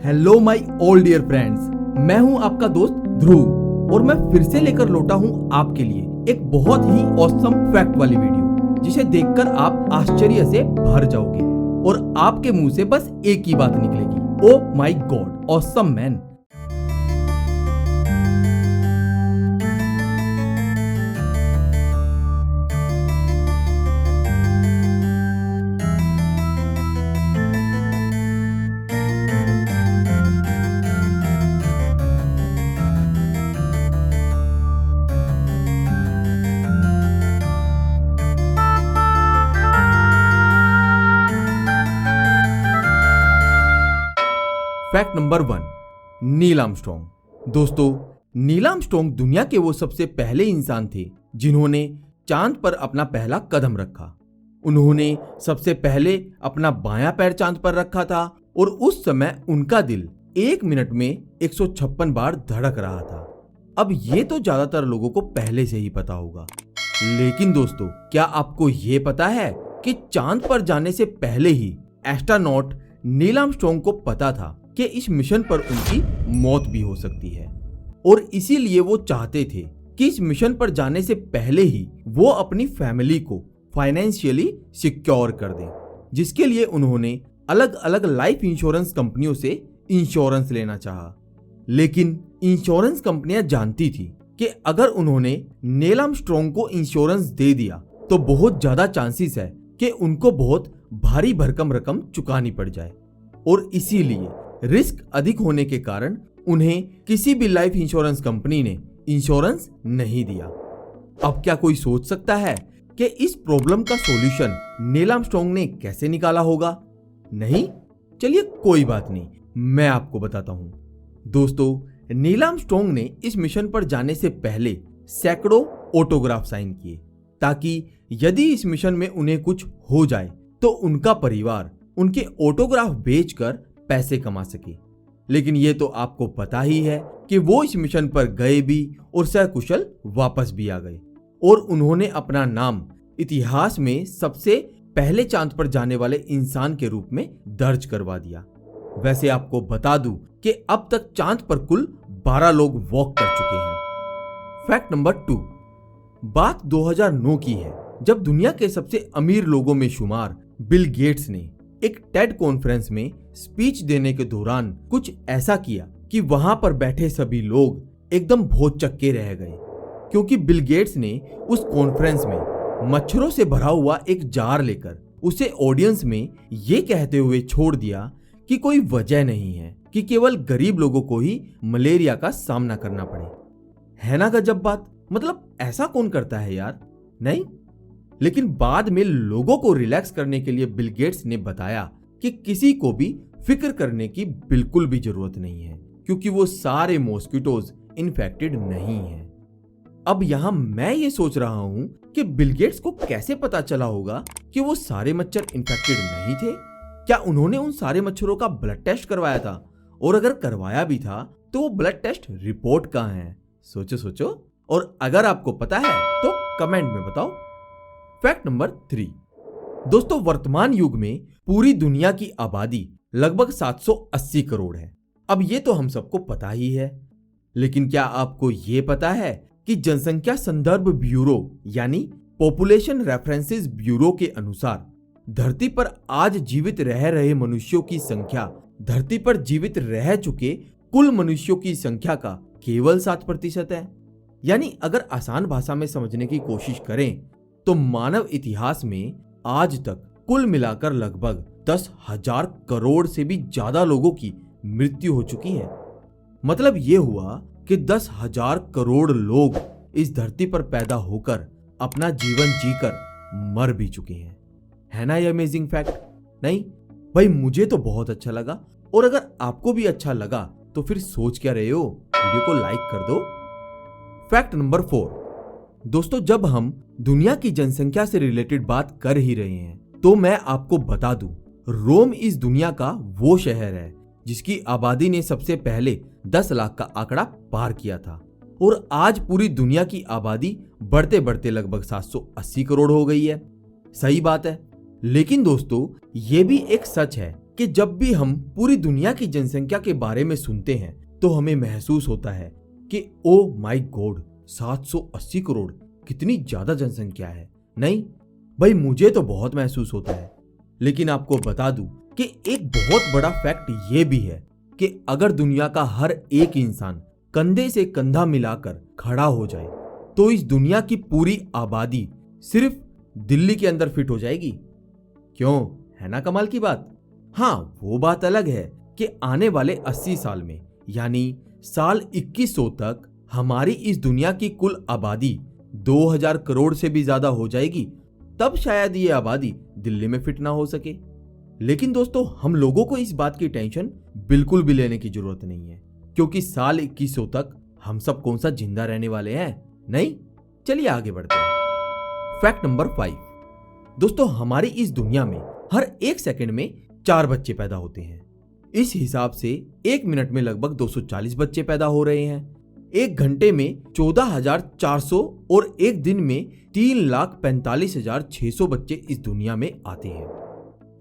Hello my all dear friends, मैं हूं आपका दोस्त ध्रुव और मैं फिर से लेकर लौटा हूं आपके लिए एक बहुत ही ऑसम फैक्ट वाली वीडियो, जिसे देखकर आप आश्चर्य से भर जाओगे और आपके मुंह से बस एक ही बात निकलेगी, oh my God, awesome man. Fact number 1, Neil Armstrong. दोस्तों, नील आर्मस्ट्रॉन्ग दुनिया के वो सबसे पहले इंसान थे जिन्होंने चांद पर अपना पहला कदम रखा। उन्होंने सबसे पहले अपना बायां पैर चांद पर रखा था और उस समय उनका दिल 1 मिनट में 156 बार धड़क रहा था। अब ये तो ज्यादातर लोगों को पहले से ही पता होगा, लेकिन दोस्तों, क्या आपको ये पता है कि चांद पर जाने से पहले ही एस्ट्रोनॉट नील आर्मस्ट्रॉन्ग को पता था कि इस मिशन पर उनकी मौत भी हो सकती है, और इसीलिए वो चाहते थे कि इस मिशन पर जाने से पहले ही वो अपनी फैमिली को फाइनेंशियली सिक्योर कर दें, जिसके लिए उन्होंने अलग अलग लाइफ इंश्योरेंस कंपनियों से इंश्योरेंस लेना चाहा। लेकिन इंश्योरेंस कंपनियां जानती थी कि अगर उन्होंने नील आर्मस्ट्रॉन्ग को इंश्योरेंस दे दिया तो बहुत ज्यादा चांसेस है कि उनको बहुत भारी भरकम रकम चुकानी पड़ जाए, और इसीलिए रिस्क अधिक होने के कारण उन्हें किसी भी लाइफ इंश्योरेंस कंपनी ने इंश्योरेंस नहीं दिया। अब क्या कोई सोच सकता है कि इस प्रॉब्लम का सॉल्यूशन नील आर्मस्ट्रॉन्ग ने कैसे निकाला होगा? नहीं? चलिए कोई बात नहीं, मैं आपको बताता हूं। दोस्तों, नील आर्मस्ट्रॉन्ग ने इस मिशन पर जाने से पहले सैकड़ों ऑटोग्राफ साइन किए, ताकि यदि इस मिशन में उन्हें कुछ हो जाए तो उनका परिवार उनके ऑटोग्राफ बेचकर पैसे कमा सके। लेकिन ये तो आपको पता ही है कि वो इस मिशन पर गए भी और सकुशल वापस भी आ गए, और उन्होंने अपना नाम इतिहास में सबसे पहले चांद पर जाने वाले इंसान के रूप में दर्ज करवा दिया। वैसे आपको बता दूं कि अब तक चांद पर कुल 12 लोग वॉक कर चुके हैं। फैक्ट नंबर 2, बात 2009 की है, जब दुनिया के सबसे अमीर लोगों में शुमार बिल गेट्स ने एक टेड कॉन्फ्रेंस में स्पीच देने के दौरान कुछ ऐसा किया कि वहां पर बैठे सभी लोग एकदम भौंचक्के रह गए, क्योंकि बिल गेट्स ने उस कॉन्फ्रेंस में मच्छरों से भरा हुआ एक जार लेकर उसे ऑडियंस में ये कहते हुए छोड़ दिया कि कोई वजह नहीं है कि केवल गरीब लोगों को ही मलेरिया का सामना करना पड़े। है ना गजब बात? मतलब ऐसा कौन करता है यार? नहीं? लेकिन बाद में लोगों को रिलैक्स करने के लिए बिल गेट्स ने बताया कि किसी को भी फिक्र करने की बिल्कुल भी जरूरत नहीं है, क्योंकि वो सारे मॉस्किटोज इन्फेक्टेड नहीं हैं। अब यहां मैं ये सोच रहा हूं कि बिल गेट्स को कैसे पता चला होगा कि वो सारे मच्छर इन्फेक्टेड नहीं थे? क्या उन्होंने उन सारे मच्छरों का ब्लड टेस्ट करवाया था? और अगर करवाया भी था तो वो ब्लड टेस्ट रिपोर्ट कहां है? सोचो सोचो, और अगर आपको पता है तो कमेंट में बताओ। फैक्ट नंबर 3, दोस्तों, वर्तमान युग में पूरी दुनिया की आबादी लगभग 780 करोड़ है। अब ये तो हम सबको पता ही है, लेकिन क्या आपको ये पता है कि जनसंख्या संदर्भ ब्यूरो यानी पॉपुलेशन रेफरेंसेस ब्यूरो के अनुसार धरती पर आज जीवित रह रहे मनुष्यों की संख्या धरती पर जीवित रह चुके कुल मनुष्यों की संख्या का केवल 7% है। यानी अगर आसान भाषा में समझने की कोशिश करें तो मानव इतिहास में आज तक कुल मिलाकर लगभग 10,000 करोड़ से भी ज्यादा लोगों की मृत्यु हो चुकी है। मतलब ये हुआ कि 10,000 करोड़ लोग इस धरती पर पैदा होकर अपना जीवन जीकर मर भी चुके हैं। है ना ये अमेजिंग फैक्ट? नहीं भाई, मुझे तो बहुत अच्छा लगा, और अगर आपको भी अच्छा लगा तो फिर सोच क्या रहे हो, वीडियो को लाइक कर दो। फैक्ट नंबर 4, दोस्तों, जब हम दुनिया की जनसंख्या से रिलेटेड बात कर ही रहे हैं तो मैं आपको बता दूं, रोम इस दुनिया का वो शहर है जिसकी आबादी ने सबसे पहले 10 लाख का आंकड़ा पार किया था, और आज पूरी दुनिया की आबादी बढ़ते बढ़ते लगभग 780 करोड़ हो गई है। सही बात है, लेकिन दोस्तों, ये भी एक सच है कि जब भी हम पूरी दुनिया की जनसंख्या के बारे में सुनते हैं तो हमें महसूस होता है कि ओ माय गॉड, 780 करोड़ कितनी ज्यादा जनसंख्या है। नहीं भाई, मुझे तो बहुत महसूस होता है। लेकिन आपको बता दूं कि एक बहुत बड़ा फैक्ट ये भी है कि अगर दुनिया का हर एक इंसान कंधे से कंधा मिलाकर खड़ा हो जाए तो इस दुनिया की पूरी आबादी सिर्फ दिल्ली के अंदर फिट हो जाएगी। क्यों, है ना कमाल की बात। हाँ, वो बात अलग है कि आने वाले 80 साल में यानी साल 2100 तक हमारी इस दुनिया की कुल आबादी 2000 करोड़ से भी ज्यादा हो जाएगी, तब शायद ये आबादी दिल्ली में फिट ना हो सके। लेकिन दोस्तों, हम लोगों को इस बात की टेंशन बिल्कुल भी लेने की जरूरत नहीं है, क्योंकि साल 2100 तक हम सब कौन सा जिंदा रहने वाले हैं। नहीं, चलिए आगे बढ़ते हैं। Fact number 5। दोस्तों, हमारी इस दुनिया में हर एक सेकंड में 4 बच्चे पैदा होते हैं। इस हिसाब से 1 मिनट में लगभग 240 बच्चे पैदा हो रहे हैं। 1 घंटे में 14,400 और एक दिन में 3,45,600 बच्चे इस दुनिया में आते हैं।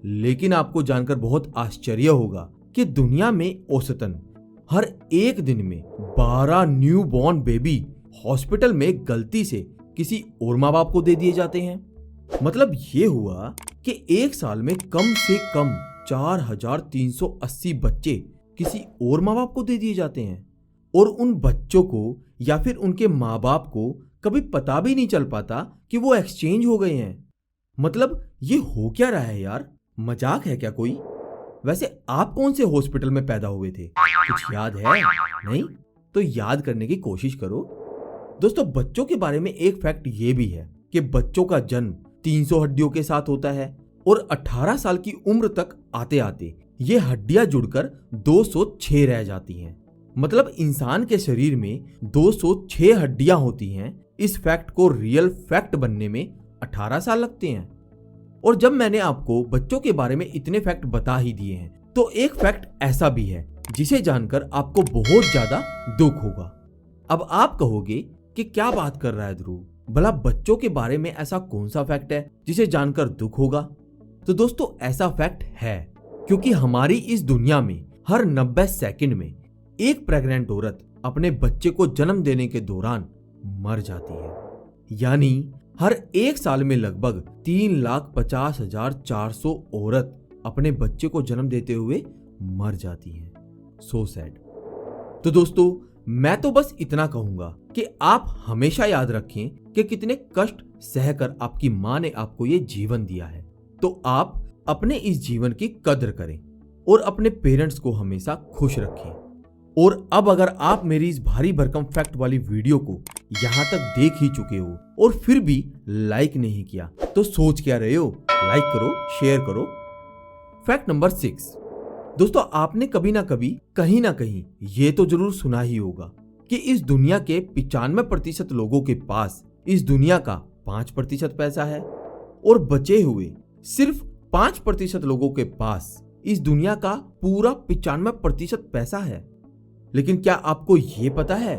लेकिन आपको जानकर बहुत आश्चर्य होगा कि दुनिया में औसतन हर एक दिन में 12 न्यू बॉर्न बेबी हॉस्पिटल में गलती से किसी और माँ बाप को दे दिए जाते हैं। मतलब ये हुआ कि एक साल में कम से कम 4,380 बच्चे किसी और माँ बाप को दे दिए जाते हैं, और उन बच्चों को या फिर उनके माँ बाप को कभी पता भी नहीं चल पाता कि वो एक्सचेंज हो गए हैं। मतलब ये हो क्या रहा है यार, मजाक है क्या कोई। वैसे आप कौन से हॉस्पिटल में पैदा हुए थे, कुछ याद है? नहीं तो याद करने की कोशिश करो। दोस्तों, बच्चों के बारे में एक फैक्ट ये भी है कि बच्चों का जन्म 300 हड्डियों के साथ होता है और 18 साल की उम्र तक आते आते ये हड्डियां जुड़कर 206 रह जाती हैं। मतलब इंसान के शरीर में 206 हड्डियां होती हैं। इस फैक्ट को रियल फैक्ट बनने में 18 साल लगते हैं। और जब मैंने आपको बच्चों के बारे में इतने फैक्ट बता ही दिए हैं, तो एक फैक्ट ऐसा भी है जिसे जानकर आपको बहुत ज्यादा दुख होगा। अब आप कहोगे कि क्या बात कर रहा है ध्रुव, भला बच्चों के बारे में ऐसा कौन सा फैक्ट है जिसे जानकर दुख होगा? तो दोस्तों, ऐसा फैक्ट है क्योंकि हमारी इस दुनिया में हर 90 सेकंड में एक प्रेग्नेंट औरत अपने बच्चे को जन्म देने के दौरान मर जाती है। यानी हर एक साल में लगभग 3,50,400 औरत अपने बच्चे को जन्म देते हुए मर जाती हैं। So sad. तो दोस्तों, मैं तो बस इतना कहूंगा कि आप हमेशा याद रखें कि कितने कष्ट सहकर आपकी मां ने आपको ये जीवन दिया है। तो आप अपने इस जीवन की कदर करें और अपने पेरेंट्स को हमेशा खुश रखें। और अब अगर आप मेरी इस भारी भरकम फैक्ट वाली वीडियो को यहाँ तक देख ही चुके हो और फिर भी लाइक नहीं किया, तो सोच क्या रहे हो? लाइक करो, शेयर करो। Fact number 6। दोस्तों, आपने कभी ना कभी कहीं ना कहीं ये तो जरूर सुना ही होगा कि इस दुनिया के 95% लोगों के पास इस दुनिया का 5% पैसा है और बचे हुए सिर्फ 5% लोगों के पास इस दुनिया का पूरा 95% पैसा है। लेकिन क्या आपको ये पता है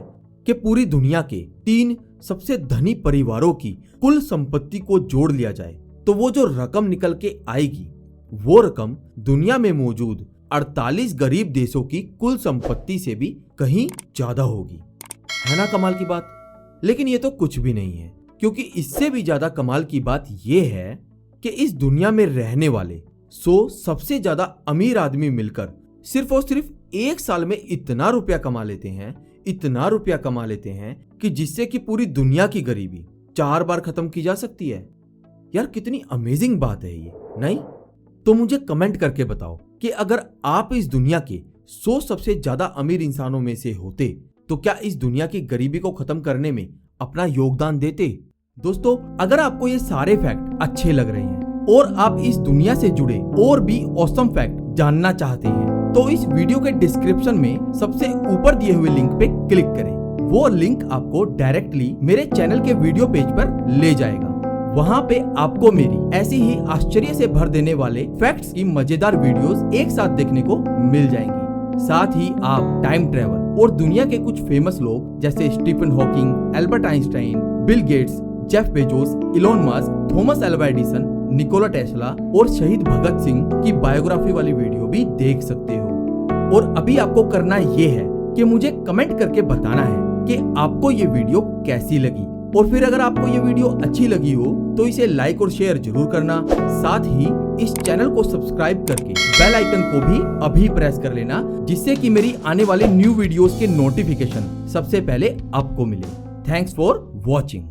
कि पूरी दुनिया के 3 सबसे धनी परिवारों की कुल संपत्ति को जोड़ लिया जाए तो वो जो रकम निकल के आएगी, वो रकम दुनिया में मौजूद 48 गरीब देशों की कुल संपत्ति से भी कहीं ज्यादा होगी। है ना कमाल की बात। लेकिन ये तो कुछ भी नहीं है, क्योंकि इससे भी ज्यादा कमाल की बात ये है कि इस दुनिया में रहने वाले 100 सबसे ज्यादा अमीर आदमी मिलकर सिर्फ और सिर्फ एक साल में इतना रुपया कमा लेते हैं कि जिससे कि पूरी दुनिया की गरीबी 4 बार खत्म की जा सकती है। यार कितनी अमेजिंग बात है ये, नहीं? तो मुझे कमेंट करके बताओ कि अगर आप इस दुनिया के 100 सबसे ज्यादा अमीर इंसानों में से होते तो क्या इस दुनिया की गरीबी को खत्म करने में अपना योगदान देते? दोस्तों, अगर आपको ये सारे फैक्ट अच्छे लग रहे हैं और आप इस दुनिया से जुड़े और भी ऑसम फैक्ट जानना चाहते हैं, तो इस वीडियो के डिस्क्रिप्शन में सबसे ऊपर दिए हुए लिंक पे क्लिक करें। वो लिंक आपको डायरेक्टली मेरे चैनल के वीडियो पेज पर ले जाएगा। वहाँ पे आपको मेरी ऐसी ही आश्चर्य से भर देने वाले फैक्ट्स की मजेदार वीडियोस एक साथ देखने को मिल जाएंगी। साथ ही आप टाइम ट्रेवल और दुनिया के कुछ फेमस लोग जैसे Stephen Hawking, Albert Einstein, Bill Gates, Jeff Bezos, Elon Musk, Thomas Alva Edison, Nikola Tesla और शहीद भगत सिंह की बायोग्राफी वाली वीडियो भी देख सकते हो। और अभी आपको करना ये है कि मुझे कमेंट करके बताना है कि आपको ये वीडियो कैसी लगी, और फिर अगर आपको ये वीडियो अच्छी लगी हो तो इसे लाइक और शेयर जरूर करना। साथ ही इस चैनल को सब्सक्राइब करके बेल आइकन को भी अभी प्रेस कर लेना, जिससे कि मेरी आने वाले न्यू वीडियोस के नोटिफिकेशन सबसे पहले आपको मिले। Thanks for watching.